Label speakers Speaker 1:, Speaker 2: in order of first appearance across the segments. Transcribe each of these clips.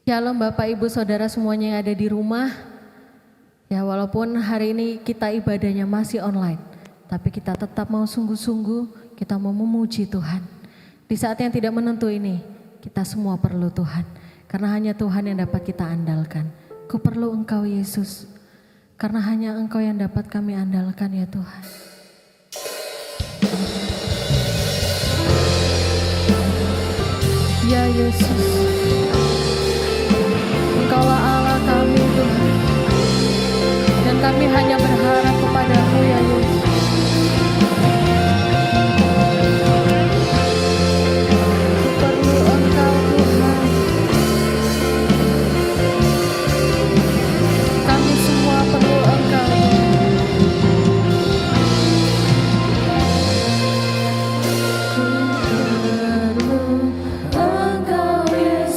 Speaker 1: Shalom Bapak Ibu Saudara semuanya yang ada di rumah. Ya walaupun hari ini kita ibadahnya masih online, tapi kita tetap mau sungguh-sungguh, kita mau memuji Tuhan. Di saat yang tidak menentu ini, kita semua perlu Tuhan. Karena hanya Tuhan yang dapat kita andalkan. Ku perlu Engkau Yesus, karena hanya Engkau yang dapat kami andalkan ya Tuhan. Ya Yesus, Engkaulah Allah kami Tuhan, dan kami hanya berharap kepada-Mu ya Yesus. Ku perlu Engkau Tuhan, kami semua perlu Engkau. Ku perlu Engkau Yesus.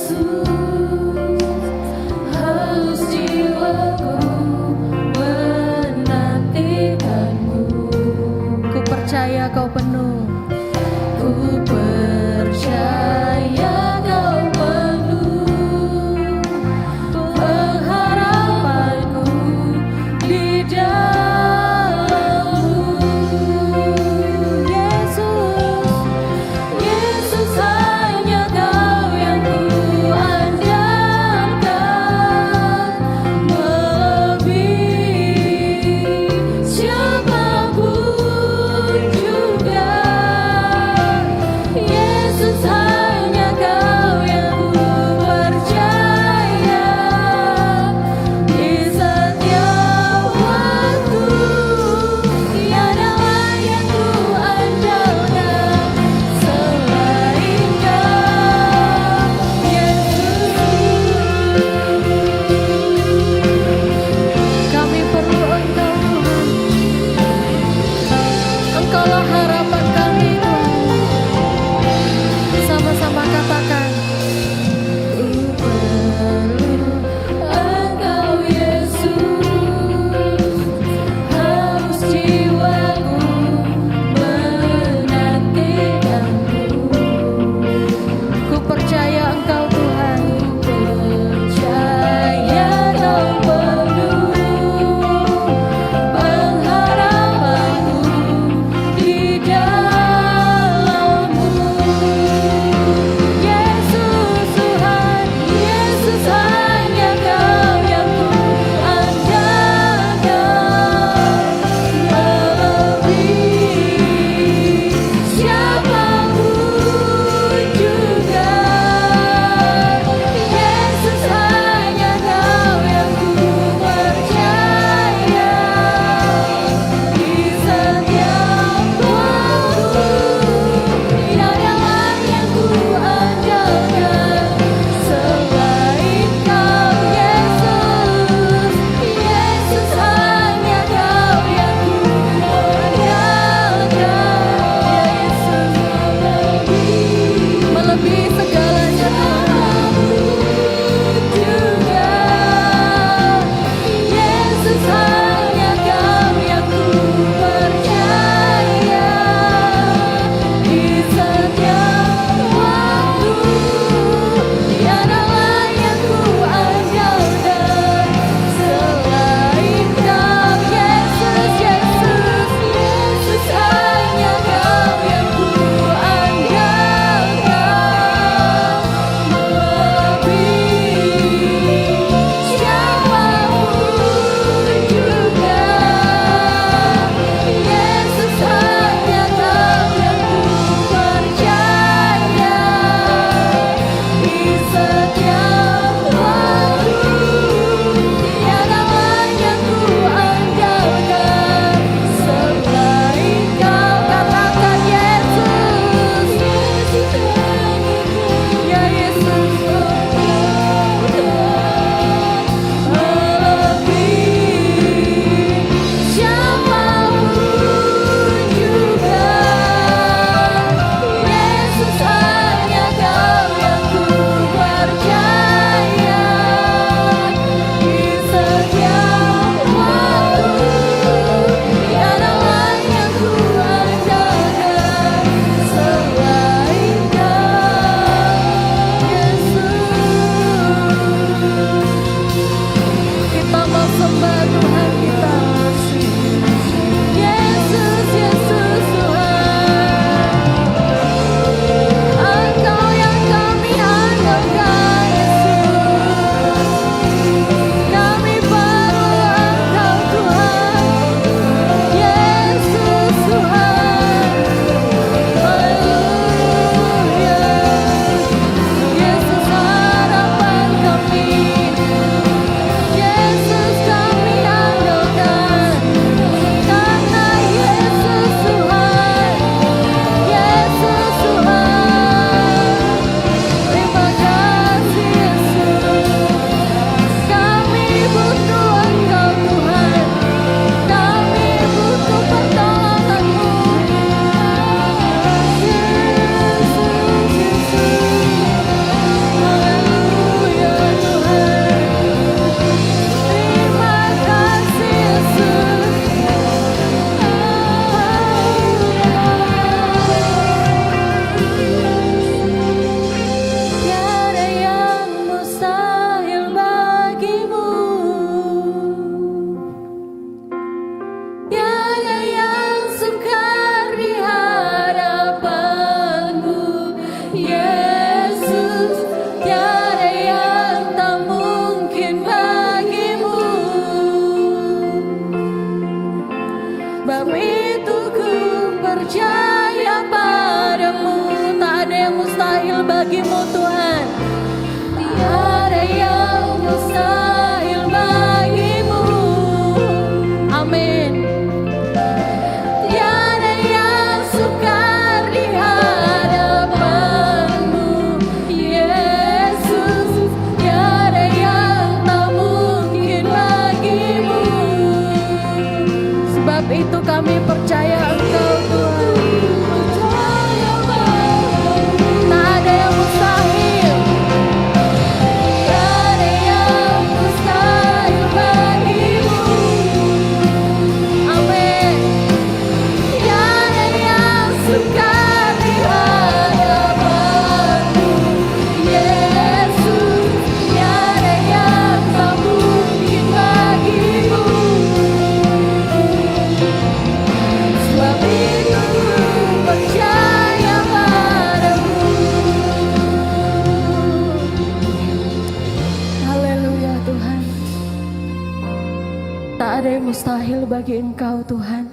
Speaker 1: Tak ada yang mustahil bagi Engkau Tuhan.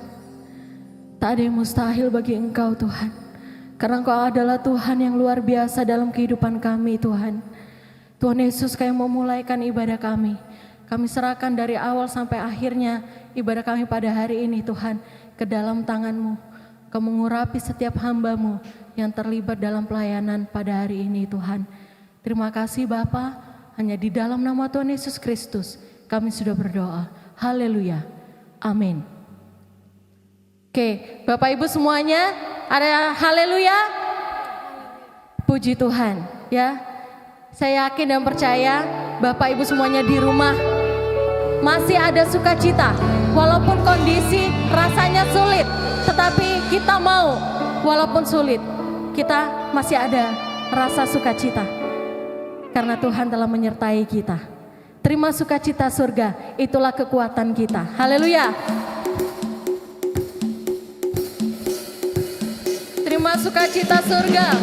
Speaker 1: Tak ada yang mustahil bagi Engkau Tuhan. Karena Engkau adalah Tuhan yang luar biasa dalam kehidupan kami Tuhan. Tuhan Yesus, Kami memulaikan ibadah kami. Kami serahkan dari awal sampai akhirnya ibadah kami pada hari ini Tuhan ke dalam tangan-Mu. Kau mengurapi setiap hamba-Mu yang terlibat dalam pelayanan pada hari ini Tuhan. Terima kasih Bapa, hanya di dalam nama Tuhan Yesus Kristus kami sudah berdoa. Haleluya. Amin. Oke, Bapak Ibu semuanya ada haleluya? Puji Tuhan ya. Saya yakin dan percaya Bapak Ibu semuanya di rumah masih ada sukacita. Walaupun kondisi rasanya sulit, tetapi kita mau walaupun sulit, kita masih ada rasa sukacita. Karena Tuhan telah menyertai kita. Terima sukacita surga, itulah kekuatan kita. Haleluya. Terima sukacita surga.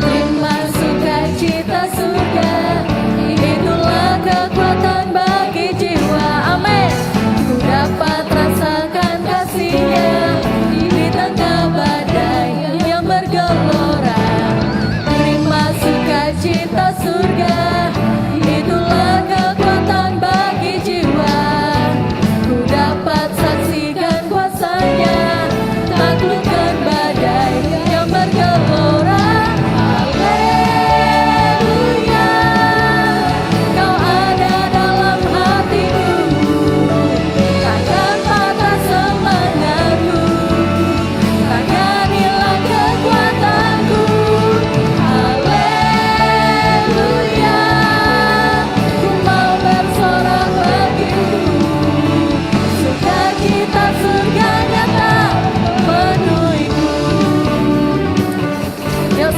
Speaker 1: Terima sukacita surga, itulah kekuatan bagi jiwa. Amin. Ku dapat rasakan kasih-Nya di tengah badai yang bergelora. Terima sukacita surga, itulah kekuatan bagi jiwa. Ku dapat saksikan kuasa-Nya, taklukkan badai yang bergelora.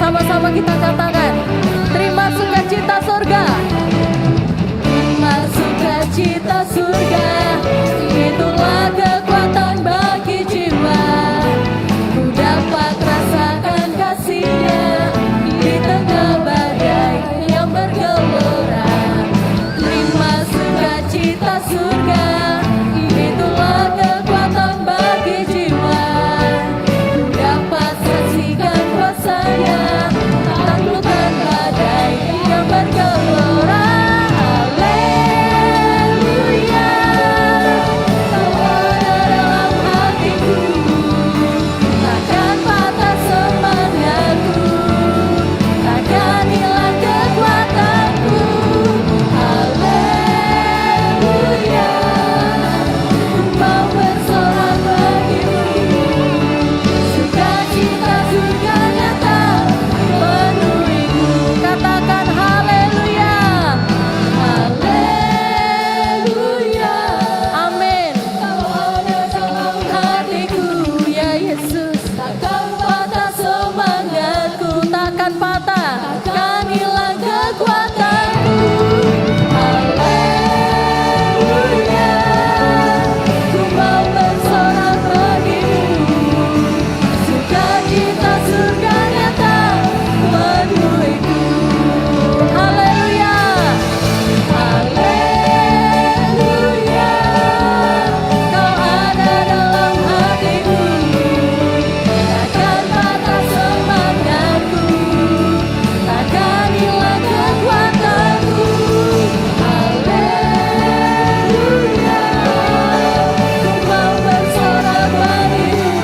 Speaker 1: Sama-sama kita katakan, terima sukacita surga. Terima sukacita surga, itulah kekuatan bagi jiwa. Ku dapat rasakan kasih-Nya di tengah badai yang bergelora. Terima sukacita surga, itulah kekuatan bagi jiwa. Ku dapat saksikan kuasa-Nya, taklukkan badai yang bergelora. Haleluya. Kau ada dalam hatiku, takkan patah semangatku, takkan hilang kekuatanku. Haleluya. Ku mau bersorak bagimu, sukacita surga nyata penuhiku. Katakan haleluya. Haleluya. Amin. Kau ada dalam hatiku ya Yesus, takkan patah semangatku, takkan patah, takkan hilang kekuatanku. Haleluya. Ku mau bersorak bagimu, sukacita surga nyata penuhiku. Haleluya. Haleluya. Kau ada dalam hatiku, takkan patah semangatku, takkan hilang kekuatanku. Haleluya. Ku mau bersorak bagimu,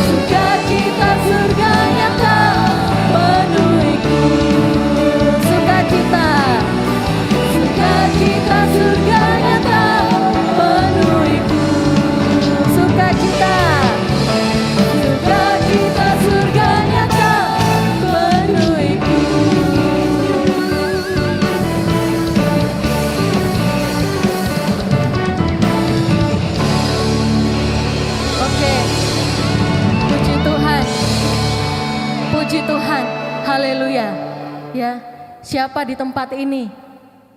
Speaker 1: sukacita surga nyata penuhiku. Sukacita, sukacita surga nyata penuhiku. Sukacita, sukacita surga nyata penuhiku. Oke, puji Tuhan, puji Tuhan, haleluya. Ya, siapa di tempat ini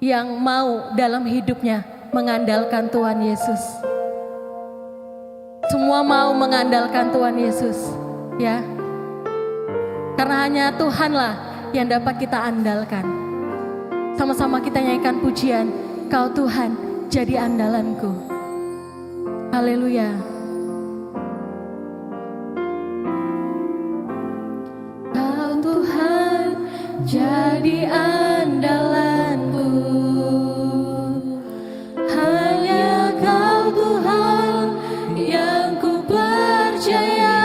Speaker 1: yang mau dalam hidupnya mengandalkan Tuhan Yesus. Semua mau mengandalkan Tuhan Yesus, ya. Karena hanya Tuhanlah yang dapat kita andalkan. Sama-sama kita nyanyikan pujian, Kau Tuhan jadi andalanku. Haleluya. Kau Tuhan jadi andalanku. Hanya Kau Tuhan yang ku percaya.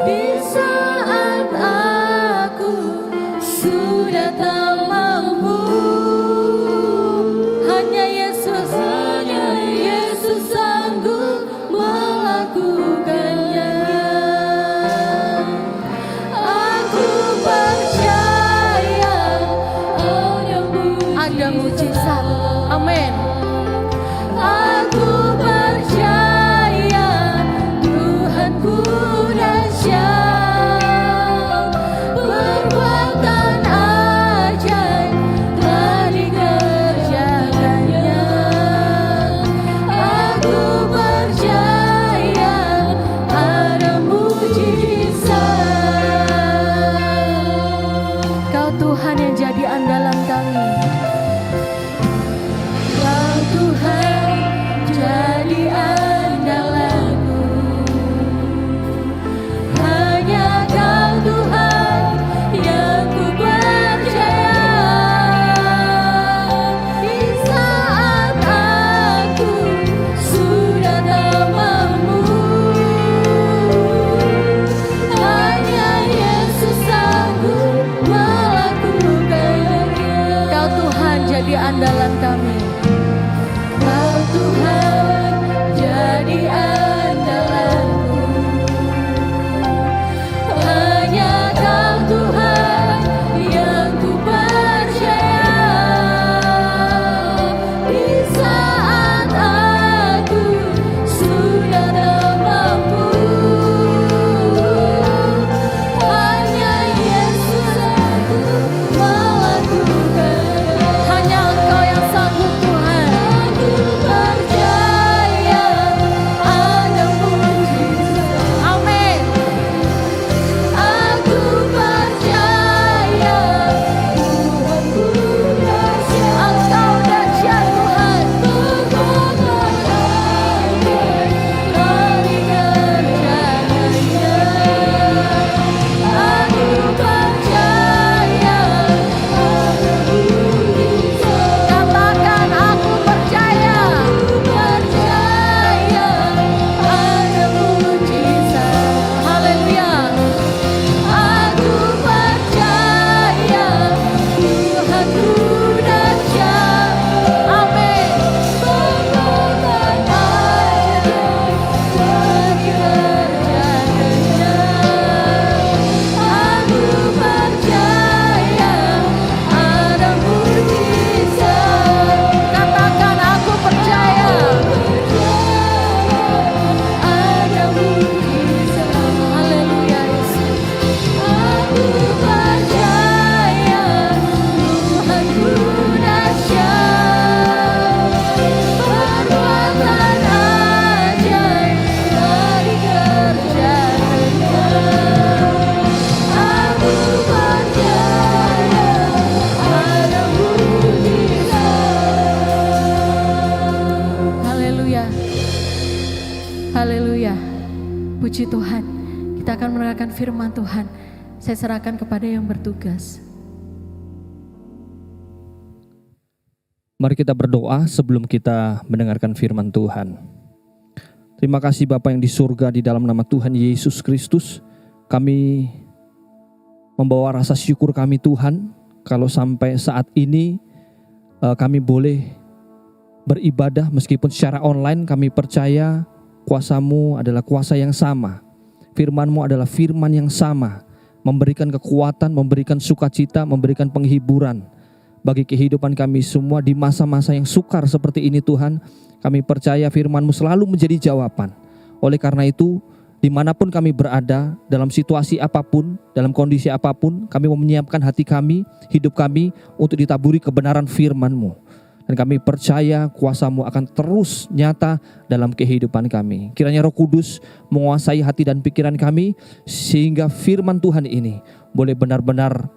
Speaker 1: Di saat aku sudah tak mampu, hanya Yesus sanggup melakukannya. Aku percaya ada mujizat. Amin. Aku percaya Tuhanku dahsyat, perbuatan ajaib telah dikerjakannya. Aku percaya ada mujizat. Kau Tuhan yang jadi andalan kami. Kau Tuhan jadi andalanku. Hanya Kau Tuhan yang ku percaya. Di saat aku sudah tak mampu, hanya Yesus sanggup melakukannya. Kau Tuhan jadi andalan kami. Kau Tuhan jadi andalanku. Hanya Kau Tuhan yang ku percaya. Di saat aku sudah tak mampu, hanya Yesus sanggup melakukannya. Hanya Engkau yang sanggup Tuhan. Aku percaya ada mujizat. Amin. Aku percaya Tuhanku dahsyat. Engkau dahsyat Tuhan. Perbuatan ajaib telah dikerjakannya. Aku percaya ada mujizat. Katakan aku percaya. Aku percaya ada mujizat. Haleluya. Aku percaya Tuhanku dahsyat. Amin. Perbuatan ajaib telah dikerjakannya. Aku percaya ada mujizat. Katakan aku percaya. Ada mujizat. Haleluya Yesus. Aku percaya Tuhanku dahsyat, perbuatan ajaib telah dikerjakannya. Aku percaya ada mujizat. Haleluya. Haleluya. Puji Tuhan. Kita akan mendengarkan firman Tuhan. Saya serahkan kepada yang bertugas.
Speaker 2: Mari kita berdoa sebelum kita mendengarkan firman Tuhan. Terima kasih Bapa yang di surga, di dalam nama Tuhan Yesus Kristus. Kami membawa rasa syukur kami Tuhan, kalau sampai saat ini kami boleh beribadah meskipun secara online. Kami percaya kuasa-Mu adalah kuasa yang sama. Firman-Mu adalah firman yang sama, memberikan kekuatan, memberikan sukacita, memberikan penghiburan bagi kehidupan kami semua di masa-masa yang sukar seperti ini Tuhan. Kami percaya firman-Mu selalu menjadi jawaban. Oleh karena itu, dimanapun kami berada, dalam situasi apapun, dalam kondisi apapun, kami mau menyiapkan hati kami, hidup kami untuk ditaburi kebenaran firman-Mu. Dan kami percaya kuasa-Mu akan terus nyata dalam kehidupan kami. Kiranya Roh Kudus menguasai hati dan pikiran kami, sehingga firman Tuhan ini boleh benar-benar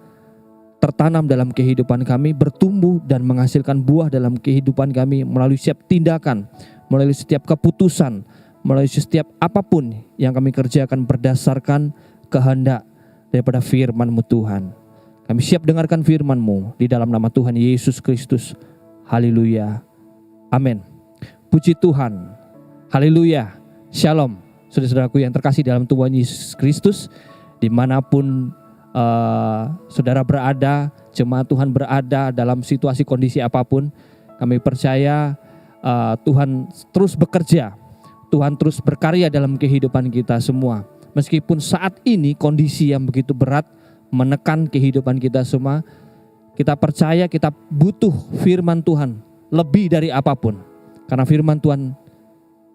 Speaker 2: tertanam dalam kehidupan kami, bertumbuh dan menghasilkan buah dalam kehidupan kami melalui setiap tindakan, melalui setiap keputusan, melalui setiap apapun yang kami kerjakan berdasarkan kehendak daripada firman-Mu Tuhan. Kami siap dengarkan firman-Mu di dalam nama Tuhan Yesus Kristus. Haleluya. Amin. Puji Tuhan. Haleluya. Shalom. Saudara-saudaraku yang terkasih dalam Tuhan Yesus Kristus, dimanapun saudara berada, jemaat Tuhan berada dalam situasi kondisi apapun, kami percaya Tuhan terus bekerja, Tuhan terus berkarya dalam kehidupan kita semua. Meskipun saat ini kondisi yang begitu berat menekan kehidupan kita semua, kita percaya kita butuh firman Tuhan lebih dari apapun. Karena firman Tuhan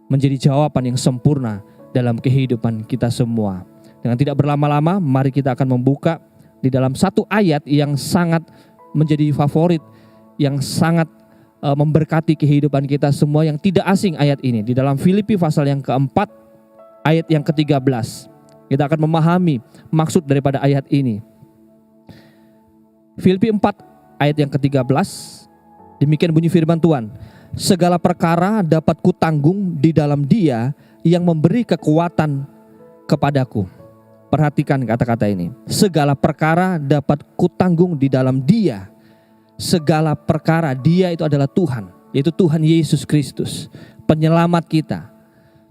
Speaker 2: menjadi jawaban yang sempurna dalam kehidupan kita semua. Dengan tidak berlama-lama, mari kita akan membuka di dalam satu ayat yang sangat menjadi favorit, yang sangat memberkati kehidupan kita semua, yang tidak asing ayat ini. Di dalam Filipi pasal yang keempat, ayat yang ke-13. Kita akan memahami maksud daripada ayat ini. Filipi 4 ayat yang ke-13, demikian bunyi firman Tuhan. Segala perkara dapat kutanggung di dalam Dia yang memberi kekuatan kepadaku. Perhatikan kata-kata ini. Segala perkara dapat kutanggung di dalam Dia. Segala perkara, Dia itu adalah Tuhan, yaitu Tuhan Yesus Kristus, penyelamat kita,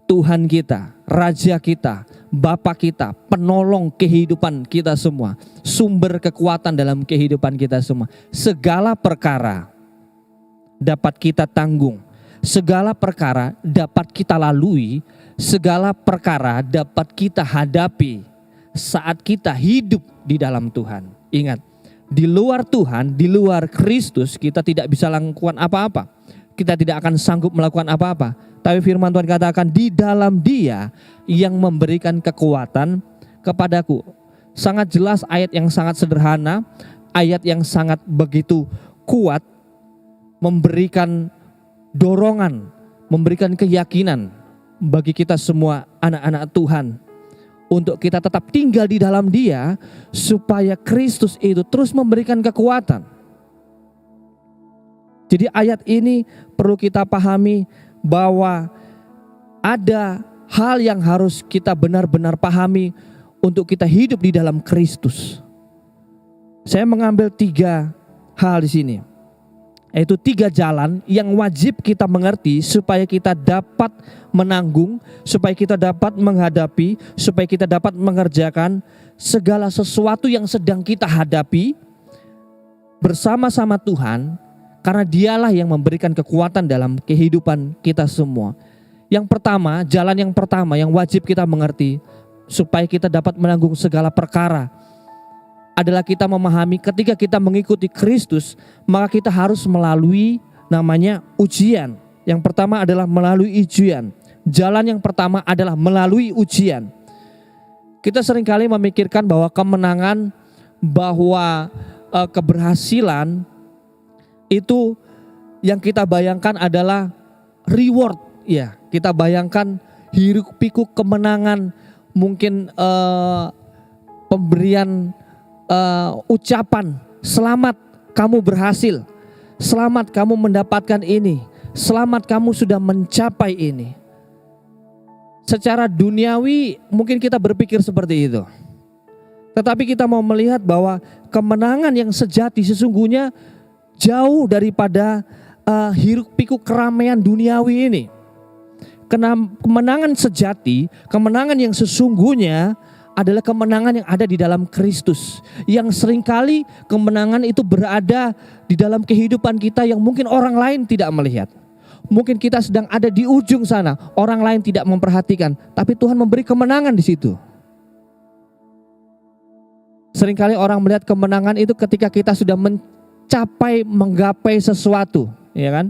Speaker 2: Tuhan kita, Raja kita, Bapa kita, penolong kehidupan kita semua, sumber kekuatan dalam kehidupan kita semua. Segala perkara dapat kita tanggung, segala perkara dapat kita lalui, segala perkara dapat kita hadapi saat kita hidup di dalam Tuhan. Ingat, di luar Tuhan, di luar Kristus, kita tidak bisa lakukan apa-apa. Kita tidak akan sanggup melakukan apa-apa. Tapi firman Tuhan katakan, di dalam Dia yang memberikan kekuatan kepadaku. Sangat jelas, ayat yang sangat sederhana, ayat yang sangat begitu kuat, memberikan dorongan, memberikan keyakinan bagi kita semua anak-anak Tuhan, untuk kita tetap tinggal di dalam Dia, supaya Kristus itu terus memberikan kekuatan. Jadi ayat ini perlu kita pahami bahwa ada hal yang harus kita benar-benar pahami untuk kita hidup di dalam Kristus. Saya mengambil 3 hal di sini, yaitu 3 jalan yang wajib kita mengerti supaya kita dapat menanggung, supaya kita dapat menghadapi, supaya kita dapat mengerjakan segala sesuatu yang sedang kita hadapi bersama-sama Tuhan, karena Dialah yang memberikan kekuatan dalam kehidupan kita semua. Yang pertama, jalan yang pertama yang wajib kita mengerti supaya kita dapat menanggung segala perkara adalah kita memahami ketika kita mengikuti Kristus, maka kita harus melalui namanya ujian. Yang pertama adalah melalui ujian. Jalan yang pertama adalah melalui ujian. Kita seringkali memikirkan bahwa kemenangan, bahwa keberhasilan itu yang kita bayangkan adalah reward. Ya, kita bayangkan hiruk pikuk kemenangan, mungkin pemberian ucapan, selamat kamu berhasil, selamat kamu mendapatkan ini, selamat kamu sudah mencapai ini. Secara duniawi mungkin kita berpikir seperti itu. Tetapi kita mau melihat bahwa kemenangan yang sejati sesungguhnya jauh daripada hiruk pikuk keramaian duniawi ini. Kemenangan sejati, kemenangan yang sesungguhnya adalah kemenangan yang ada di dalam Kristus. Yang seringkali kemenangan itu berada di dalam kehidupan kita yang mungkin orang lain tidak melihat. Mungkin kita sedang ada di ujung sana, orang lain tidak memperhatikan, tapi Tuhan memberi kemenangan di situ. Seringkali orang melihat kemenangan itu ketika kita sudah menggapai sesuatu, ya kan?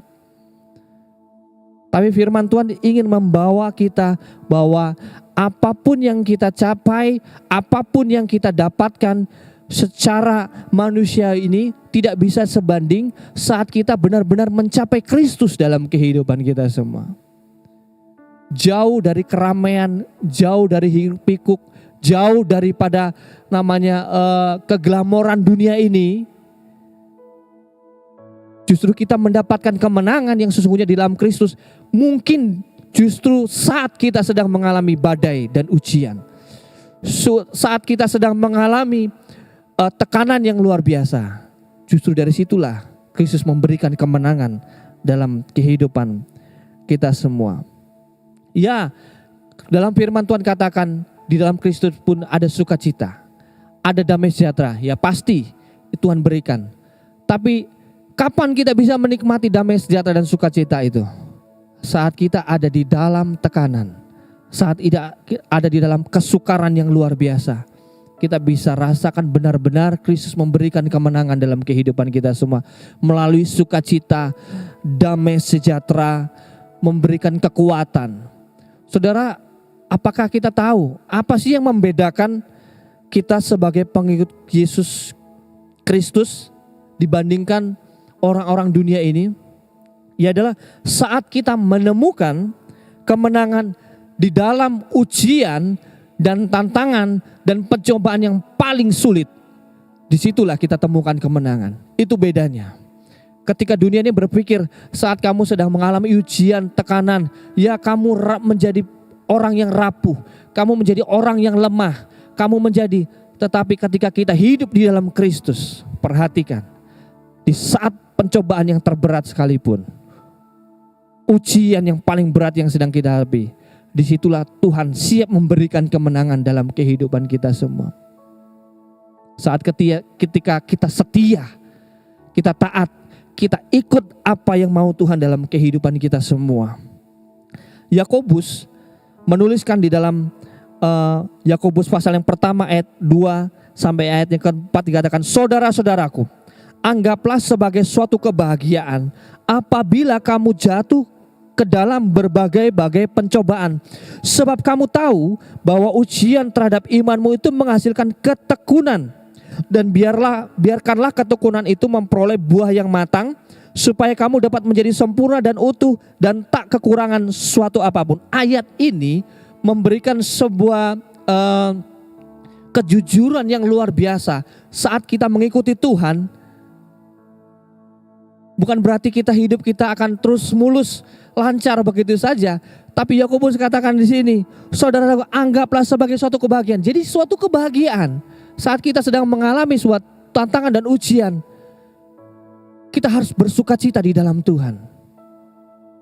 Speaker 2: Tapi firman Tuhan ingin membawa kita bahwa apapun yang kita capai, apapun yang kita dapatkan, secara manusia ini tidak bisa sebanding saat kita benar-benar mencapai Kristus dalam kehidupan kita semua. Jauh dari keramaian, jauh dari hiruk pikuk, jauh daripada keglamoran dunia ini. Justru kita mendapatkan kemenangan yang sesungguhnya di dalam Kristus. Mungkin justru saat kita sedang mengalami badai dan ujian. Saat kita sedang mengalami tekanan yang luar biasa, justru dari situlah Kristus memberikan kemenangan dalam kehidupan kita semua. Ya, dalam firman Tuhan katakan di dalam Kristus pun ada sukacita, ada damai sejahtera. Ya pasti Tuhan berikan. Tapi kapan kita bisa menikmati damai sejahtera dan sukacita itu? Saat kita ada di dalam tekanan, saat ada di dalam kesukaran yang luar biasa. Kita bisa rasakan benar-benar Kristus memberikan kemenangan dalam kehidupan kita semua. Melalui sukacita, damai sejahtera, memberikan kekuatan. Saudara, apakah kita tahu apa sih yang membedakan kita sebagai pengikut Yesus Kristus dibandingkan orang-orang dunia ini? Ya adalah saat kita menemukan kemenangan di dalam ujian dan tantangan dan pencobaan yang paling sulit. Disitulah kita temukan kemenangan. Itu bedanya. Ketika dunia ini berpikir saat kamu sedang mengalami ujian, tekanan, ya kamu menjadi orang yang rapuh, kamu menjadi orang yang lemah, tetapi ketika kita hidup di dalam Kristus, perhatikan, di saat pencobaan yang terberat sekalipun, ujian yang paling berat yang sedang kita hadapi, disitulah Tuhan siap memberikan kemenangan dalam kehidupan kita semua. Saat ketika kita setia, kita taat, kita ikut apa yang mau Tuhan dalam kehidupan kita semua. Yakobus menuliskan di dalam Yakobus pasal yang pertama ayat 2 sampai ayat yang keempat dikatakan, saudara-saudaraku, anggaplah sebagai suatu kebahagiaan apabila kamu jatuh ke dalam berbagai-bagai pencobaan. Sebab kamu tahu bahwa ujian terhadap imanmu itu menghasilkan ketekunan. Dan biarkanlah ketekunan itu memperoleh buah yang matang, supaya kamu dapat menjadi sempurna dan utuh dan tak kekurangan suatu apapun. Ayat ini memberikan sebuah kejujuran yang luar biasa. Saat kita mengikuti Tuhan, bukan berarti hidup kita akan terus mulus, lancar begitu saja. Tapi Yakobus katakan di sini, saudara, anggaplah sebagai suatu kebahagiaan. Jadi suatu kebahagiaan saat kita sedang mengalami suatu tantangan dan ujian, kita harus bersukacita di dalam Tuhan.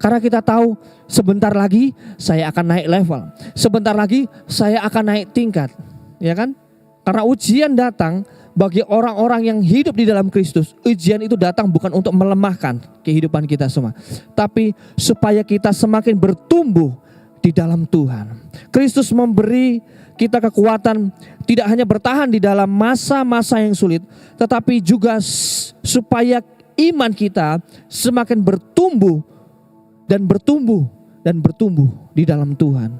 Speaker 2: Karena kita tahu sebentar lagi saya akan naik level, sebentar lagi saya akan naik tingkat, ya kan? Karena ujian datang bagi orang-orang yang hidup di dalam Kristus. Ujian itu datang bukan untuk melemahkan kehidupan kita semua, tapi supaya kita semakin bertumbuh di dalam Tuhan. Kristus memberi kita kekuatan tidak hanya bertahan di dalam masa-masa yang sulit, tetapi juga supaya iman kita semakin bertumbuh dan bertumbuh di dalam Tuhan.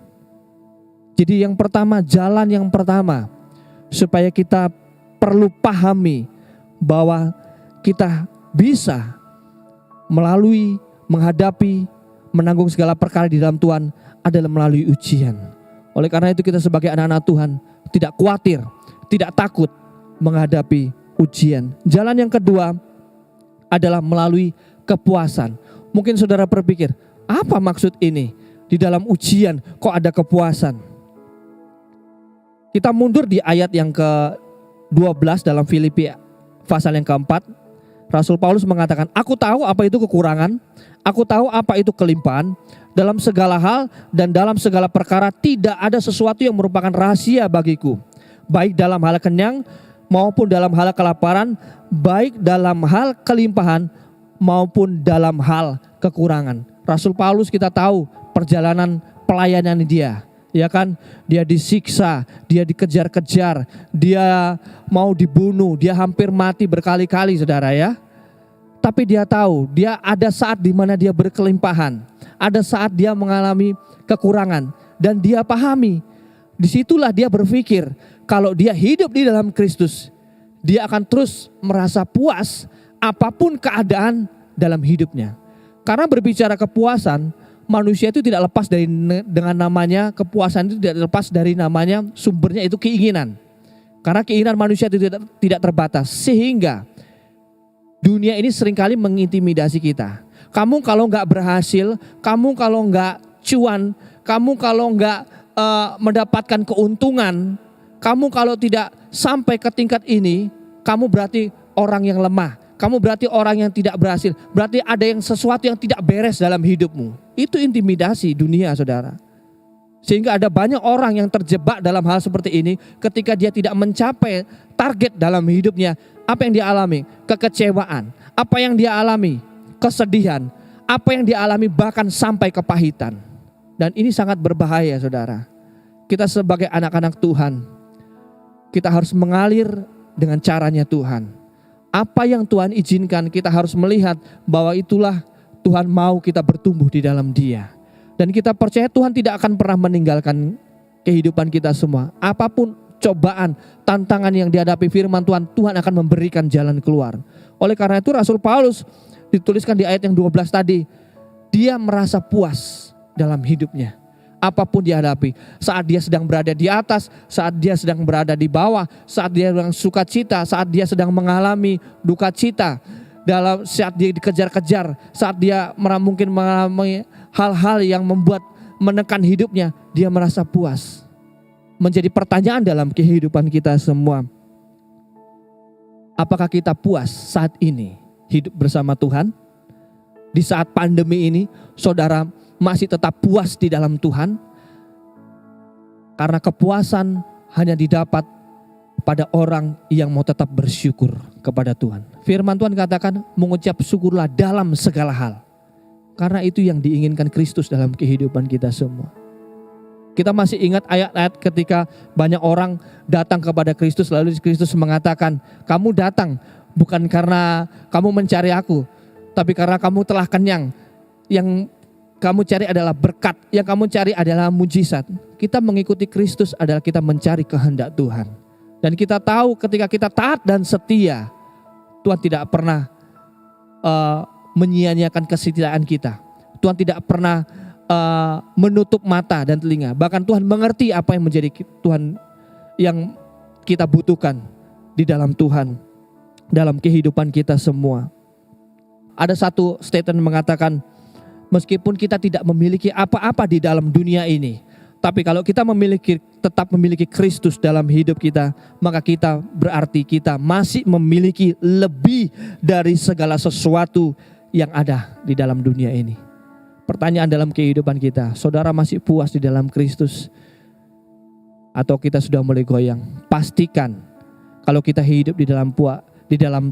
Speaker 2: Jadi yang pertama, jalan yang pertama supaya kita perlu pahami bahwa kita bisa melalui, menghadapi, menanggung segala perkara di dalam Tuhan adalah melalui ujian. Oleh karena itu kita sebagai anak-anak Tuhan tidak khawatir, tidak takut menghadapi ujian. Jalan yang kedua adalah melalui kepuasan. Mungkin saudara berpikir, apa maksud ini? Di dalam ujian kok ada kepuasan? Kita mundur di ayat yang ke-12 dalam Filipi pasal yang keempat. Rasul Paulus mengatakan, aku tahu apa itu kekurangan, aku tahu apa itu kelimpahan. Dalam segala hal dan dalam segala perkara tidak ada sesuatu yang merupakan rahasia bagiku. Baik dalam hal kenyang maupun dalam hal kelaparan, baik dalam hal kelimpahan maupun dalam hal kekurangan. Rasul Paulus kita tahu perjalanan pelayanan dia, ya kan? Dia disiksa, dia dikejar-kejar, dia mau dibunuh, dia hampir mati berkali-kali, saudara ya. Tapi dia tahu, dia ada saat di mana dia berkelimpahan, ada saat dia mengalami kekurangan, dan dia pahami. Disitulah dia berpikir, kalau dia hidup di dalam Kristus, dia akan terus merasa puas apapun keadaan dalam hidupnya. Karena berbicara kepuasan, manusia itu tidak lepas dari dengan namanya kepuasan, itu tidak lepas dari namanya sumbernya itu keinginan. Karena keinginan manusia itu tidak terbatas, sehingga dunia ini seringkali mengintimidasi kita. Kamu kalau nggak berhasil, kamu kalau nggak cuan, kamu kalau nggak mendapatkan keuntungan, kamu kalau tidak sampai ke tingkat ini, kamu berarti orang yang lemah. Kamu berarti orang yang tidak berhasil. Berarti ada yang sesuatu yang tidak beres dalam hidupmu. Itu intimidasi dunia, saudara. Sehingga ada banyak orang yang terjebak dalam hal seperti ini ketika dia tidak mencapai target dalam hidupnya. Apa yang dia alami? Kekecewaan. Apa yang dia alami? Kesedihan. Apa yang dia alami bahkan sampai kepahitan. Dan ini sangat berbahaya, saudara. Kita sebagai anak-anak Tuhan, kita harus mengalir dengan caranya Tuhan. Apa yang Tuhan izinkan, kita harus melihat bahwa itulah Tuhan mau kita bertumbuh di dalam Dia. Dan kita percaya Tuhan tidak akan pernah meninggalkan kehidupan kita semua. Apapun cobaan, tantangan yang dihadapi firman Tuhan, Tuhan akan memberikan jalan keluar. Oleh karena itu Rasul Paulus dituliskan di ayat yang 12 tadi, dia merasa puas dalam hidupnya. Apapun dihadapi, saat dia sedang berada di atas, saat dia sedang berada di bawah, saat dia sedang sukacita, saat dia sedang mengalami duka cita, saat dia dikejar-kejar, saat dia mungkin mengalami hal-hal yang menekan hidupnya, dia merasa puas. Menjadi pertanyaan dalam kehidupan kita semua, apakah kita puas saat ini hidup bersama Tuhan? Di saat pandemi ini, saudara masih tetap puas di dalam Tuhan? Karena kepuasan hanya didapat pada orang yang mau tetap bersyukur kepada Tuhan. Firman Tuhan katakan, mengucap syukurlah dalam segala hal. Karena itu yang diinginkan Kristus dalam kehidupan kita semua. Kita masih ingat ayat-ayat ketika banyak orang datang kepada Kristus, lalu Kristus mengatakan, kamu datang bukan karena kamu mencari aku, tapi karena kamu telah kenyang. Yang kamu cari adalah berkat, yang kamu cari adalah mujizat. Kita mengikuti Kristus adalah kita mencari kehendak Tuhan. Dan kita tahu ketika kita taat dan setia, Tuhan tidak pernah menyia-nyiakan kesetiaan kita. Tuhan tidak pernah menutup mata dan telinga. Bahkan Tuhan mengerti apa yang menjadi Tuhan yang kita butuhkan di dalam Tuhan, dalam kehidupan kita semua. Ada satu statement mengatakan, meskipun kita tidak memiliki apa-apa di dalam dunia ini, tapi kalau kita tetap memiliki Kristus dalam hidup kita, maka kita berarti kita masih memiliki lebih dari segala sesuatu yang ada di dalam dunia ini. Pertanyaan dalam kehidupan kita, saudara masih puas di dalam Kristus? Atau kita sudah mulai goyang? Pastikan kalau kita hidup di dalam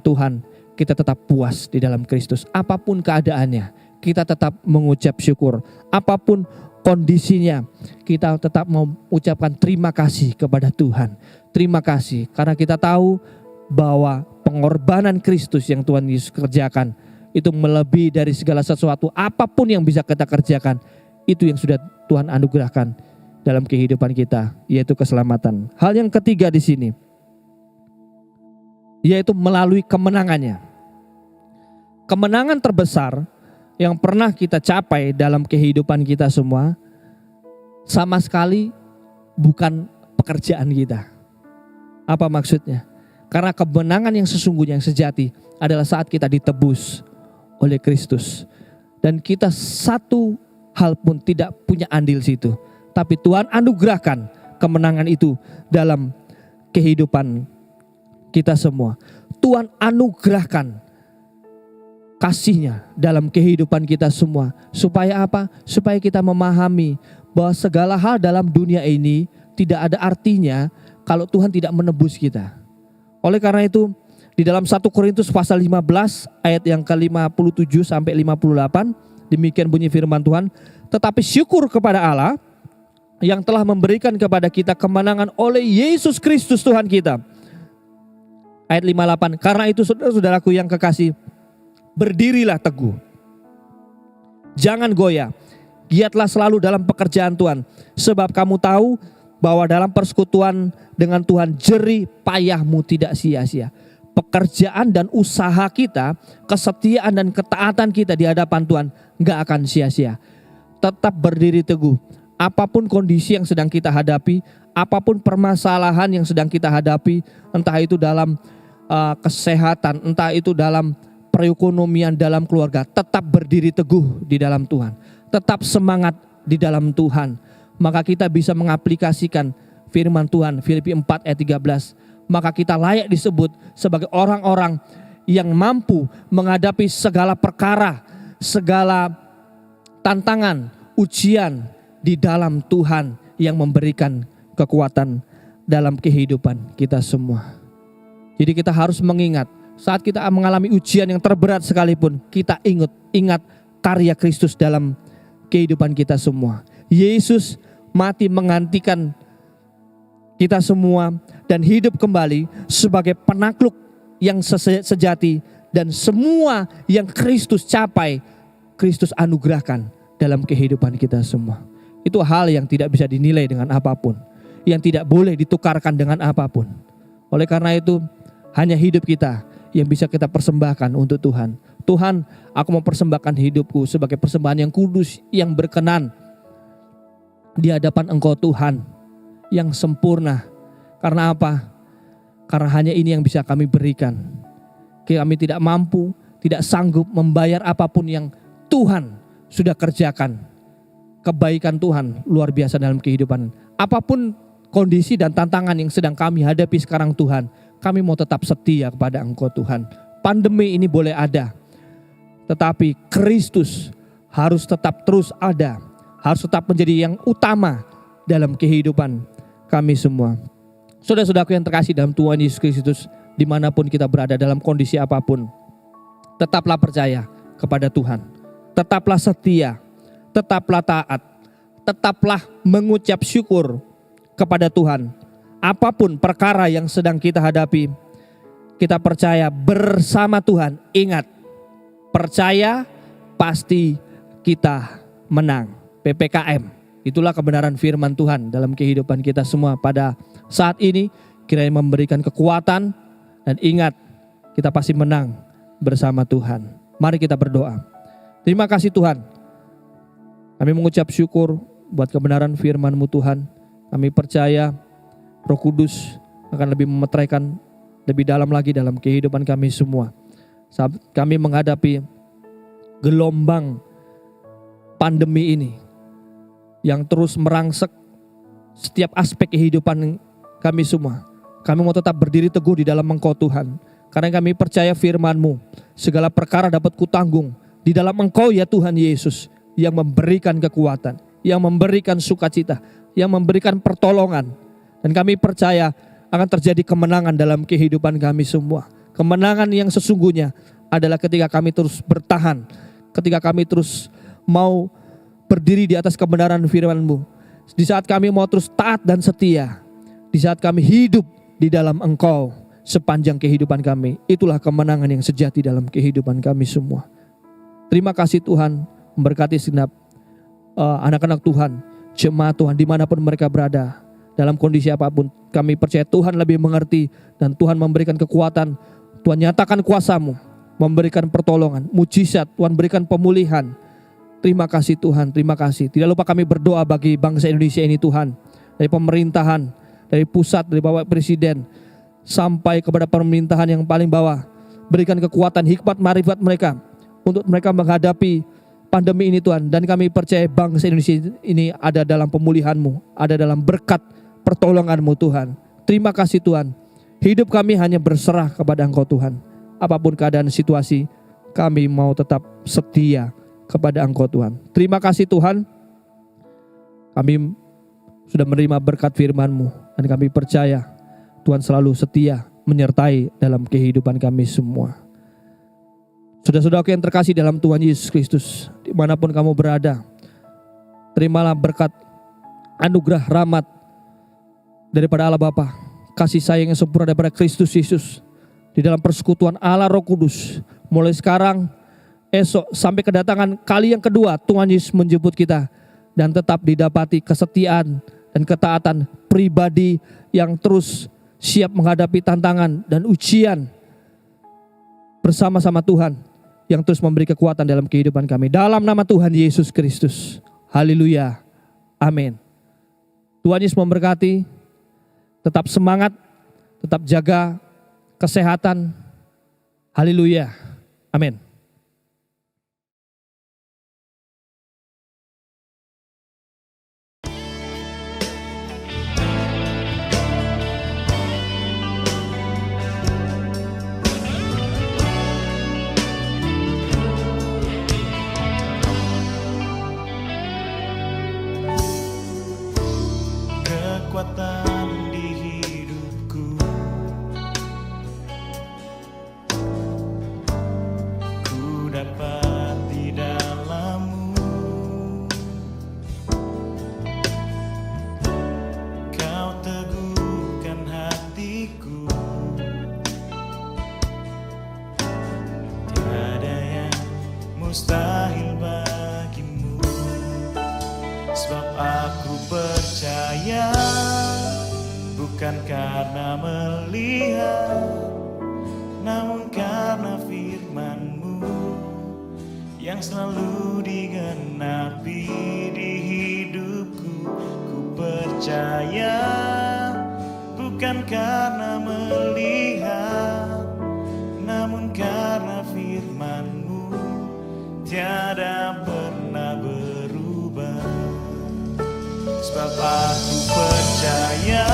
Speaker 2: Tuhan, kita tetap puas di dalam Kristus. Apapun keadaannya, kita tetap mengucap syukur. Apapun kondisinya, kita tetap mengucapkan terima kasih kepada Tuhan. Terima kasih karena kita tahu bahwa pengorbanan Kristus yang Tuhan Yesus kerjakan itu melebihi dari segala sesuatu. Apapun yang bisa kita kerjakan, itu yang sudah Tuhan anugerahkan dalam kehidupan kita, yaitu keselamatan. Hal yang ketiga di sini, yaitu melalui kemenangannya. Kemenangan terbesar yang pernah kita capai dalam kehidupan kita semua, sama sekali bukan pekerjaan kita. Apa maksudnya? Karena kemenangan yang sesungguhnya, yang sejati adalah saat kita ditebus oleh Kristus. Dan kita satu hal pun tidak punya andil situ. Tapi Tuhan anugerahkan kemenangan itu dalam kehidupan kita semua. Tuhan anugerahkan kasih-Nya dalam kehidupan kita semua. Supaya apa? Supaya kita memahami bahwa segala hal dalam dunia ini tidak ada artinya kalau Tuhan tidak menebus kita. Oleh karena itu, di dalam 1 Korintus pasal 15 ayat yang ke-57 sampai 58, demikian bunyi firman Tuhan, tetapi syukur kepada Allah yang telah memberikan kepada kita kemenangan oleh Yesus Kristus Tuhan kita. Ayat 58, karena itu saudara-saudaraku yang kekasih, berdirilah teguh, jangan goyah, giatlah selalu dalam pekerjaan Tuhan, sebab kamu tahu bahwa dalam persekutuan dengan Tuhan jerih payahmu tidak sia-sia. Pekerjaan dan usaha kita, kesetiaan dan ketaatan kita di hadapan Tuhan gak akan sia-sia. Tetap berdiri teguh. Apapun kondisi yang sedang kita hadapi, apapun permasalahan yang sedang kita hadapi, entah itu dalam kesehatan, entah itu dalam perekonomian, dalam keluarga, tetap berdiri teguh di dalam Tuhan. Tetap semangat di dalam Tuhan. Maka kita bisa mengaplikasikan firman Tuhan Filipi 4 ayat 13. Maka kita layak disebut sebagai orang-orang yang mampu menghadapi segala perkara, segala tantangan, ujian di dalam Tuhan yang memberikan kekuatan dalam kehidupan kita semua. Jadi kita harus mengingat saat kita mengalami ujian yang terberat sekalipun, kita ingat karya Kristus dalam kehidupan kita semua. Yesus mati menggantikan kita semua dan hidup kembali sebagai penakluk yang sejati, dan semua yang Kristus capai, Kristus anugerahkan dalam kehidupan kita semua. Itu hal yang tidak bisa dinilai dengan apapun, yang tidak boleh ditukarkan dengan apapun. Oleh karena itu, hanya hidup kita yang bisa kita persembahkan untuk Tuhan. Tuhan, aku mau persembahkan hidupku sebagai persembahan yang kudus, yang berkenan di hadapan Engkau Tuhan, yang sempurna. Karena apa? Karena hanya ini yang bisa kami berikan. Kami tidak mampu, tidak sanggup membayar apapun yang Tuhan sudah kerjakan. Kebaikan Tuhan luar biasa dalam kehidupan. Apapun kondisi dan tantangan yang sedang kami hadapi sekarang Tuhan, kami mau tetap setia kepada Engkau Tuhan. Pandemi ini boleh ada, tetapi Kristus harus tetap terus ada, harus tetap menjadi yang utama dalam kehidupan kami semua. Saudara-saudaraku yang terkasih dalam Tuhan Yesus Kristus, dimanapun kita berada dalam kondisi apapun, tetaplah percaya kepada Tuhan, tetaplah setia, tetaplah taat, tetaplah mengucap syukur kepada Tuhan. Apapun perkara yang sedang kita hadapi, kita percaya bersama Tuhan. Ingat, percaya pasti kita menang. PPKM, itulah kebenaran firman Tuhan dalam kehidupan kita semua pada saat ini. Kiranya memberikan kekuatan, dan ingat, kita pasti menang bersama Tuhan. Mari kita berdoa. Terima kasih Tuhan, kami mengucap syukur buat kebenaran firman-Mu Tuhan. Kami percaya Roh Kudus akan lebih memeteraikan lebih dalam lagi dalam kehidupan kami semua. Saat kami menghadapi gelombang pandemi ini yang terus merangsek setiap aspek kehidupan kami semua, kami mau tetap berdiri teguh di dalam Engkau Tuhan. Karena kami percaya firman-Mu, segala perkara dapat kutanggung di dalam Engkau ya Tuhan Yesus, yang memberikan kekuatan, yang memberikan sukacita, yang memberikan pertolongan. Dan kami percaya akan terjadi kemenangan dalam kehidupan kami semua. Kemenangan yang sesungguhnya adalah ketika kami terus bertahan, ketika kami terus mau berdiri di atas kebenaran firman-Mu. Di saat kami mau terus taat dan setia, di saat kami hidup di dalam Engkau sepanjang kehidupan kami, itulah kemenangan yang sejati dalam kehidupan kami semua. Terima kasih Tuhan, memberkati segenap anak-anak Tuhan, jemaat Tuhan dimanapun mereka berada. Dalam kondisi apapun, kami percaya Tuhan lebih mengerti, dan Tuhan memberikan kekuatan. Tuhan nyatakan kuasa-Mu, memberikan pertolongan, mujizat, Tuhan berikan pemulihan. Terima kasih Tuhan, terima kasih. Tidak lupa kami berdoa bagi bangsa Indonesia ini Tuhan. Dari pemerintahan, dari pusat, dari Bapak Presiden, sampai kepada pemerintahan yang paling bawah. Berikan kekuatan, hikmat, marifat mereka untuk mereka menghadapi pandemi ini Tuhan. Dan kami percaya bangsa Indonesia ini ada dalam pemulihan-Mu, ada dalam berkat pertolongan-Mu Tuhan. Terima kasih Tuhan. Hidup kami hanya berserah kepada Engkau Tuhan. Apapun keadaan situasi, kami mau tetap setia kepada Engkau Tuhan. Terima kasih Tuhan. Kami sudah menerima berkat firman-Mu, dan kami percaya Tuhan selalu setia menyertai dalam kehidupan kami semua. Saudara-saudaraku yang terkasih dalam Tuhan Yesus Kristus, dimanapun kamu berada, terimalah berkat, anugerah, rahmat daripada Allah Bapa, kasih sayang yang sempurna daripada Kristus Yesus, di dalam persekutuan Allah Roh Kudus, mulai sekarang, esok, sampai kedatangan kali yang kedua Tuhan Yesus menjemput kita, dan tetap didapati kesetiaan dan ketaatan pribadi yang terus siap menghadapi tantangan dan ujian bersama-sama Tuhan yang terus memberi kekuatan dalam kehidupan kami. Dalam nama Tuhan Yesus Kristus. Haleluya. Amin. Tuhan Yesus memberkati. Tetap semangat, tetap jaga kesehatan. Haleluya. Amin.
Speaker 3: Kekuatan di hidupku, ku dapat di dalam-Mu. Kau teguhkan hatiku, tiada yang mustahil bagimu. Sebab aku percaya, bukan karena melihat, namun karena firman-Mu yang selalu digenapi di hidupku. Ku percaya, bukan karena melihat, namun karena firman-Mu tiada pernah berubah. Sebab aku percaya,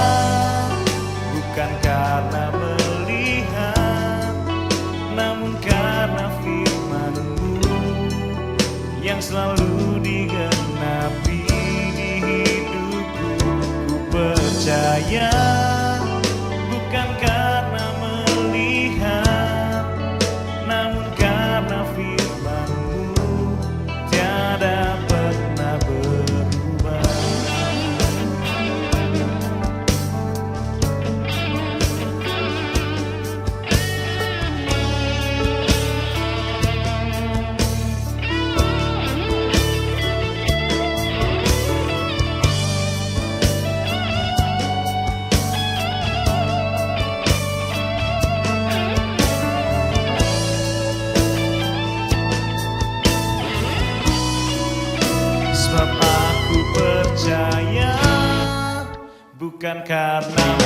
Speaker 3: bukan karena melihat, namun karena firman-Mu yang selalu digenapi di hidupku. Ku percaya, bukan karena melihat, namun karena firman-Mu tiada pernah berubah. Sebab aku percaya, bukan karena